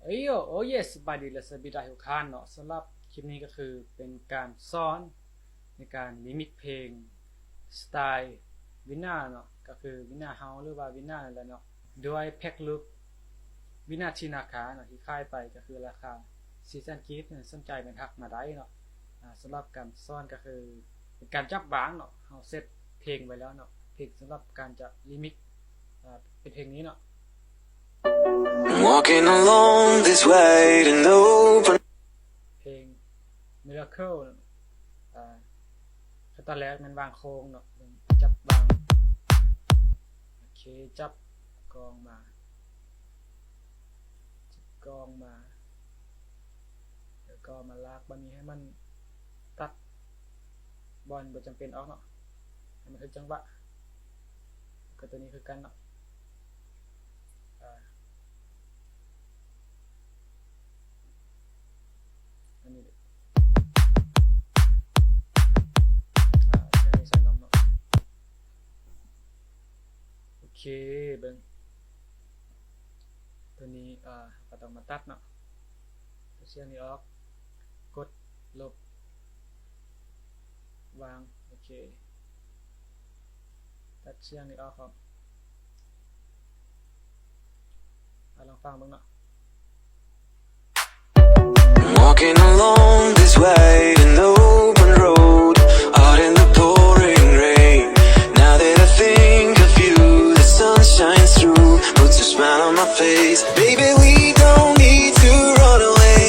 โอ้ยสบายดีและสวัสดีทุกท่านเนาะสำหรับคลิปนี้ก็คือเป็นการสอนในการลิมิกเพลงสไตล์วินาเนาะก็คือวินาเฮาหรือว่าวินานั่นแหละเนาะด้วยแพ็คลุกวินาชินาคาเนาะที่ขายไปก็คือราคา400,000กีบสนใจเป็นทักมาได้เนาะสำหรับการสอนก็คือเป็นการจับบางเนาะเฮาเซตเพลงไว้แล้วเนาะเพลงสำหรับการจะลิมิกเป็นเพลงนี้เนาะWalking along this way to open เพลง Miracle ตอนแรกมันวางโครงเนาะจับบางโอเคจับกองมาแล้วก็มาลากบัดนี้ให้มันตัดบอลบ่จำเป็นออกเนาะให้มันถึงจังหวะก็ตัวนี้คือกันเนาะอันนี้ใส่น้ำเนาะโอเคเบิ่งตัวนี้ก็ต้องมาตัดเนาะตัวเสียงนี้ออกกดลบวางโอเคตัดเสียงนี้ออกครับลองฟังเบิ่งเนาะWalking along this way to open road out in the pouring rain Now that I think of you the sun shines through puts a smile on my face Baby we don't need to run away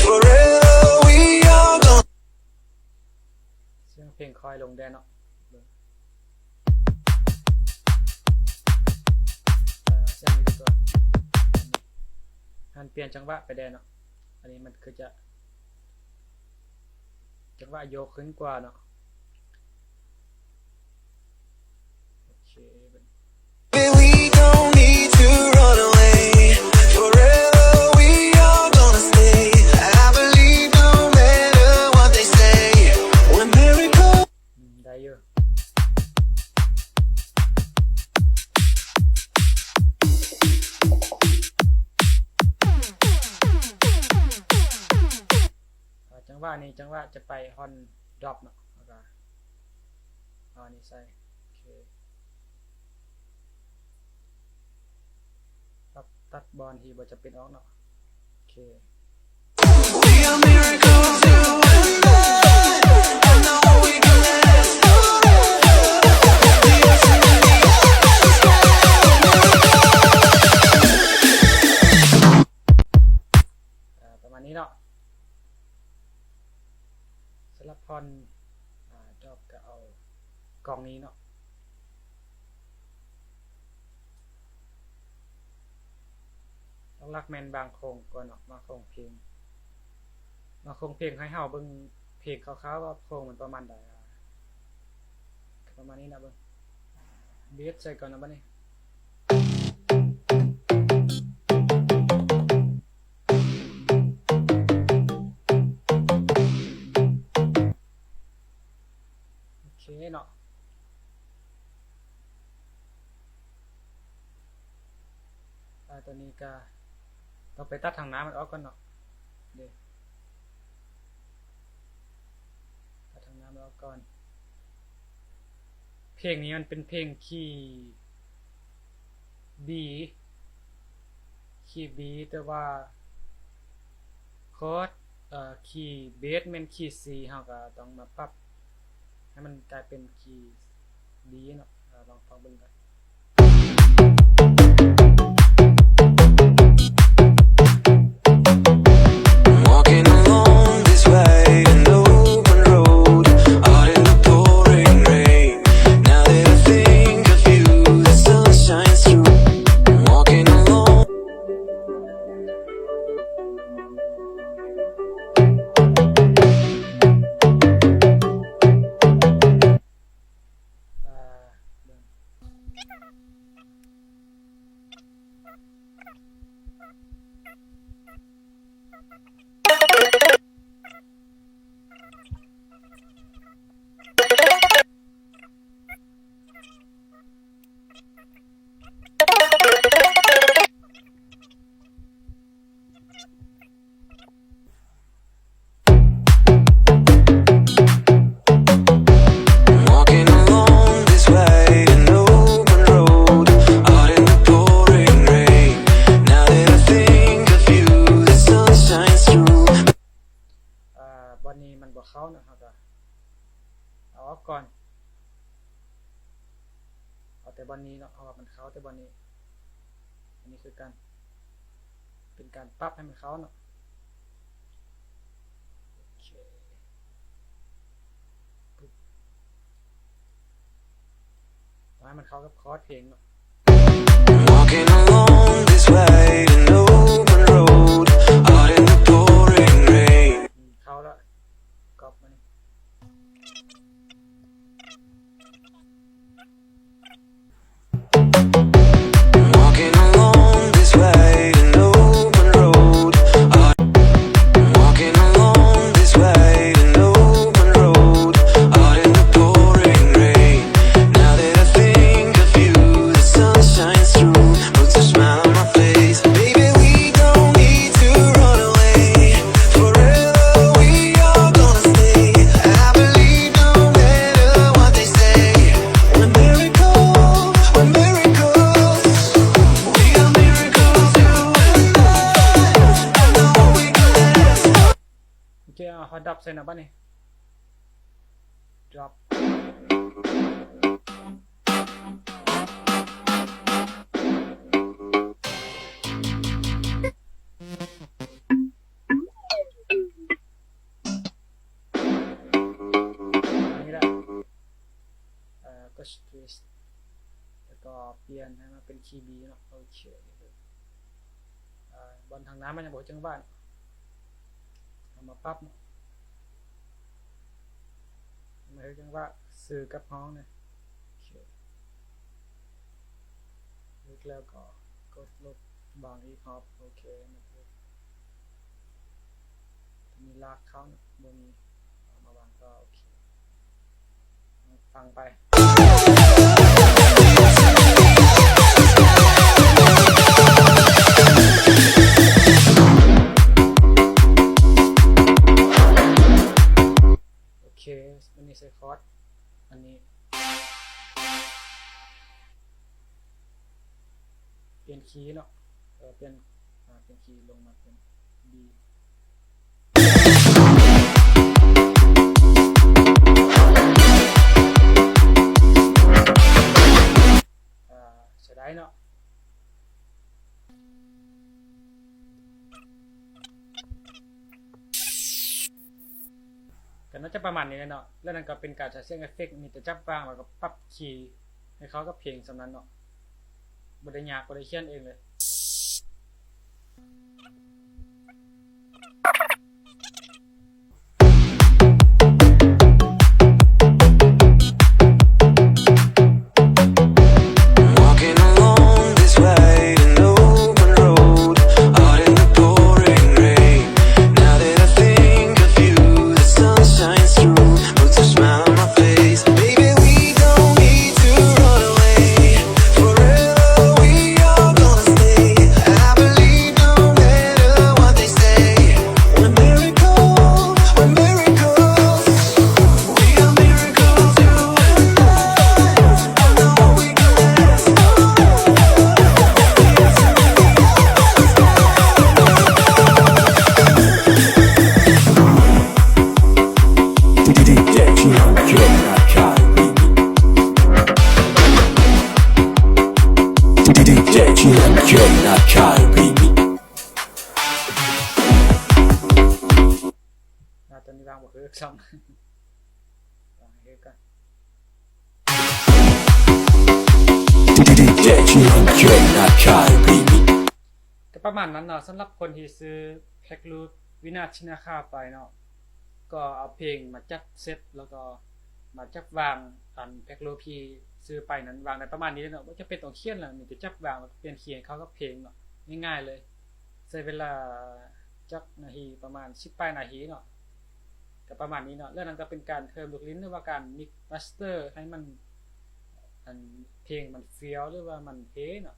forever we are gone เสียงเพลงคอยลงแดนเนาะเสียงนี้ดีกว่าหันเปลี่ยนจังหวะไปแดนเนาะอันนี้มันคือจะจังหวะโยกขึ้นกว่าเนาะโอเค We don't need to run away forever we are gonna stay I believe no matter what they say when miracles ได้อยู่จังหวะนี้จังหวะจะไปฮอนดรอปเนาะแล้วก็อันนี้ใส่โอเคตัดบอลที่บ่จะเป็นออกเนาะโอเค We are miracles you and I know we can last The ocean and the sky ประมาณนี้เนาะสำหรับพรดอกก็เอากล่องนี้เนาะต้องรักแม่นบางโครงก่อนเนาะมาโครงเพลงให้เฮาเบิ่งเพลงคร่าวๆว่าโครงมันประมาณใดประมาณนี้นะเบิ่งเบสใส่ก่อนนะบัดนี้เนาะตัวนี้ก็ต้องไปตัดทางน้ำมันออกก่อนเนาะเด้ตัดทางน้ำมันออกก่อนเพลงนี้มันเป็นเพลงคีย์B แต่ว่าโค้ดคีย์เบสแม่นคีย์ C เฮาก็ต้องมาปรับให้มันกลายเป็นคีย์ D เนาะลองฟังเบิ่งกันWalking along this way an open road out in the pouring rain Now that I think of you the sun shines through Walking along เขาเนาะครับก็เอาออกก่อนเอาแต่บอนนี้เนาะเพราะว่ามันเข้าแต่บอนนี้อันนี้คือการเป็นการปรับให้มันเข้าเนาะโอเคให้มันเข้ากับคอร์ดเพลงเนาะ Walking along this way an open road out in the pouring rain เข้าแล้วก๊อปมานี่ Walking along this way an open road out Walking along this way an open road out in the pouring rain Now that I think of you the sun shines through puts a smile on my face Baby we don't need to run away Forever we are gonna stay I believe no matter what they say We're miracles We are miracles you and I know we can last โอเคเอาฮอตดับใส่หน่อยป่ะนี่ drop อันนี้แหละก็ stress แล้วก็เปลี่ยนให้มันเป็นคีย์ B เนาะโอเคบนทางน้ำมันยังบ่จังบ้านเอามาปรับเนาะมาจังว่าสื่อกับห้องเนี่ยโอเคลึกแล้วก็กดลบบางอีกครับโอเคนะครับมีลากเข้านะบ่มีเอามาวางก็โอเคฟังไปโอเคอันนี้ใส่คอร์ดอันนี้เปลี่ยนคีย์เนาะเปลี่ยนคีย์ลงมาเป็น B ใช้ได้เนาะก็น่าจะประมาณนี้เนาะแล้วนั่นก็เป็นการใช้เสียงเอฟเฟกต์มีแต่จับวางแล้วก็ปรับคีย์ให้เขากับเพลงสำนั้นเนาะบ่ได้ยากบ่ได้เขียนเองเลยWalking along this way an open road out in the pouring rain Now that I think of you the sun shines through puts a smile on my face Baby we don't need to run away Forever we are gonna stay I believe no matter what they say We're miracles We are miracles you and I know we can lastตอนนี้วางบ่คือซ้ำวางให้กันก็ประมาณนั้นเนาะสำหรับคนที่ซื้อแพ็ครูทวินาศชินาคาไปเนาะก็เอาเพลงมาจัดเซตแล้วก็มาจับวางอันแพ็ครูทที่ซื้อไปนั้นวางในประมาณนี้เนาะบ่จะเป็นต้องเขียนแล้วมีแต่จับวางแล้วเปลี่ยนเขียนเข้ากับเพลงเนาะง่ายๆเลยใช้เวลาจักนาทีประมาณ10ปลายนาทีเนาะก็ประมาณนี้เนาะแล้วนั้นก็เป็นการเพิ่มลูกลิ้นหรือว่าการมิกซ์มาสเตอร์ให้มันอันเพลงมันเฟี้ยวหรือว่ามันเท่เนาะ